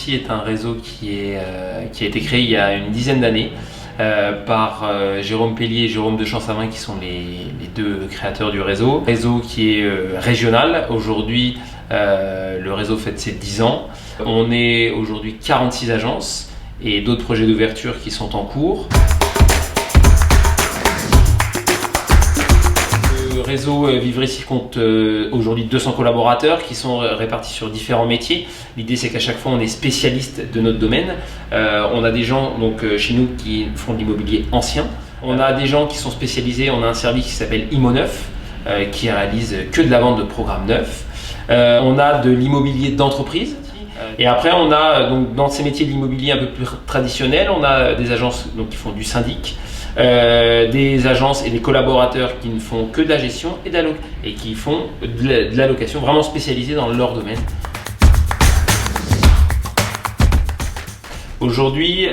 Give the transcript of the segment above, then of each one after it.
Ici est un réseau qui a été créé il y a une dizaine d'années par Jérôme Pellier et Jérôme Deschamps-Savin qui sont les deux créateurs du réseau. Réseau qui est régional. Aujourd'hui, le réseau fête ses 10 ans. On est aujourd'hui 46 agences et d'autres projets d'ouverture qui sont en cours. Le réseau Vivre Ici compte aujourd'hui 200 collaborateurs qui sont répartis sur différents métiers. L'idée c'est qu'à chaque fois on est spécialiste de notre domaine. On a des gens donc, chez nous qui font de l'immobilier ancien. On a des gens qui sont spécialisés, on a un service qui s'appelle ImoNeuf qui réalise que de la vente de programmes neufs. On a de l'immobilier d'entreprise. Et après, on a donc dans ces métiers de l'immobilier un peu plus traditionnels, on a des agences donc, qui font du syndic, des agences et des collaborateurs qui ne font que de la gestion et qui font de la location vraiment spécialisée dans leur domaine. Aujourd'hui,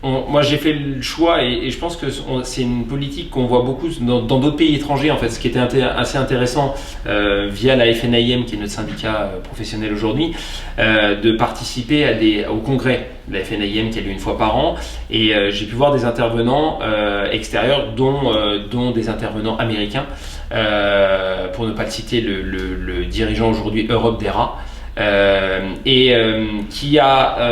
moi j'ai fait le choix et je pense que c'est une politique qu'on voit beaucoup dans d'autres pays étrangers en fait, ce qui était assez intéressant via la FNAIM qui est notre syndicat professionnel aujourd'hui, de participer au congrès de la FNAIM qui a lieu une fois par an et j'ai pu voir des intervenants extérieurs dont des intervenants américains, pour ne pas le citer, le dirigeant aujourd'hui Europe d'ERA. Qui a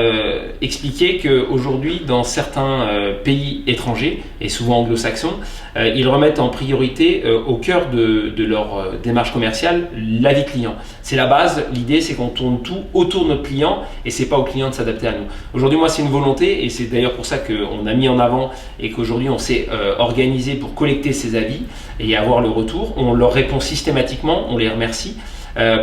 expliqué qu'aujourd'hui dans certains pays étrangers et souvent anglo-saxons, ils remettent en priorité au cœur de leur démarche commerciale la vie client. C'est la base, l'idée c'est qu'on tourne tout autour de notre client et c'est pas au client de s'adapter à nous. Aujourd'hui moi c'est une volonté et c'est d'ailleurs pour ça qu'on a mis en avant et qu'aujourd'hui on s'est organisé pour collecter ces avis et avoir le retour. On leur répond systématiquement, on les remercie.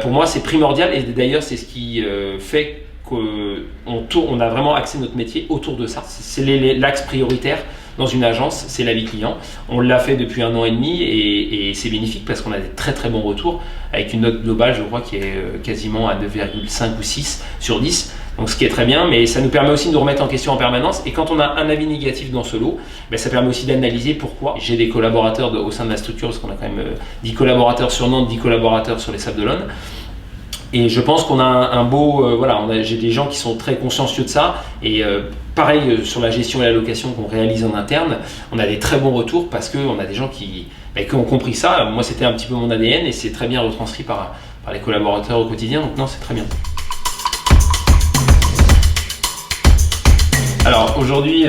Pour moi c'est primordial et d'ailleurs c'est ce qui fait qu'on a vraiment axé notre métier autour de ça. C'est l'axe prioritaire dans une agence, c'est la vie client. On l'a fait depuis 1 an et demi et c'est bénéfique parce qu'on a des très très bons retours avec une note globale je crois qui est quasiment à 9,5 ou 6 sur 10. Donc ce qui est très bien, mais ça nous permet aussi de nous remettre en question en permanence et quand on a un avis négatif dans ce lot, ça permet aussi d'analyser pourquoi. J'ai des collaborateurs au sein de la structure, parce qu'on a quand même 10 collaborateurs sur Nantes, 10 collaborateurs sur les Sables d'Olonne. Et je pense qu'on a un beau, j'ai des gens qui sont très consciencieux de ça et pareil sur la gestion et la location qu'on réalise en interne, on a des très bons retours parce qu'on a des gens qui ont compris ça. Moi c'était un petit peu mon ADN et c'est très bien retranscrit par les collaborateurs au quotidien, donc non c'est très bien. Alors aujourd'hui,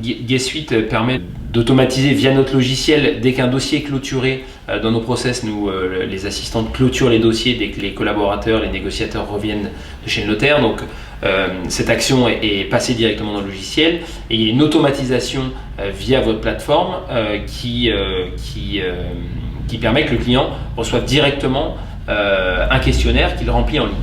GuestSuite permet d'automatiser via notre logiciel, dès qu'un dossier est clôturé, dans nos process, nous, les assistantes clôturent les dossiers dès que les collaborateurs, les négociateurs reviennent de chez le notaire. Donc cette action est passée directement dans le logiciel et il y a une automatisation via votre plateforme qui permet que le client reçoiive directement un questionnaire qu'il remplit en ligne.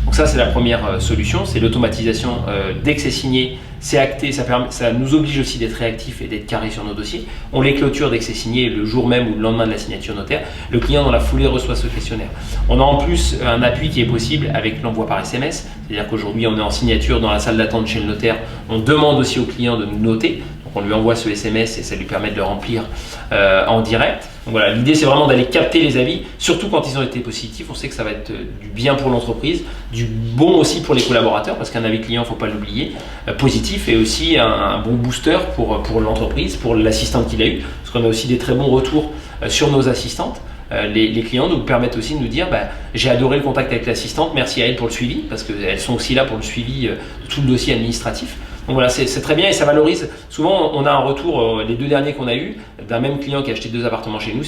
Donc ça c'est la première solution, c'est l'automatisation. Dès que c'est signé, c'est acté, ça nous oblige aussi d'être réactif et d'être carré sur nos dossiers. On les clôture dès que c'est signé, le jour même ou le lendemain de la signature notaire. Le client dans la foulée reçoit ce questionnaire. On a en plus un appui qui est possible avec l'envoi par SMS, c'est-à-dire qu'aujourd'hui on est en signature dans la salle d'attente chez le notaire, on demande aussi au client de nous noter, donc on lui envoie ce SMS et ça lui permet de le remplir en direct. Donc voilà, l'idée c'est vraiment d'aller capter les avis, surtout quand ils ont été positifs. On sait que ça va être du bien pour l'entreprise, du bon aussi pour les collaborateurs, parce qu'un avis client, il ne faut pas l'oublier, positif et aussi un bon booster pour l'entreprise, pour l'assistante qu'il a eu, parce qu'on a aussi des très bons retours sur nos assistantes. Les clients nous permettent aussi de nous dire j'ai adoré le contact avec l'assistante, merci à elle pour le suivi, parce qu'elles sont aussi là pour le suivi de tout le dossier administratif. Donc voilà, c'est très bien et ça valorise. Souvent, on a un retour, les 2 derniers qu'on a eu, d'un même client qui a acheté 2 appartements chez nous,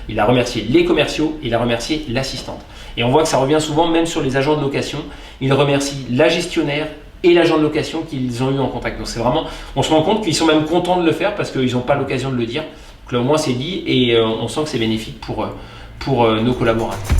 il a remercié les commerciaux, il a remercié l'assistante. Et on voit que ça revient souvent, même sur les agents de location, il remercie la gestionnaire et l'agent de location qu'ils ont eu en contact. Donc c'est vraiment, on se rend compte qu'ils sont même contents de le faire parce qu'ils n'ont pas l'occasion de le dire. Donc là au moins c'est dit et on sent que c'est bénéfique pour nos collaborateurs.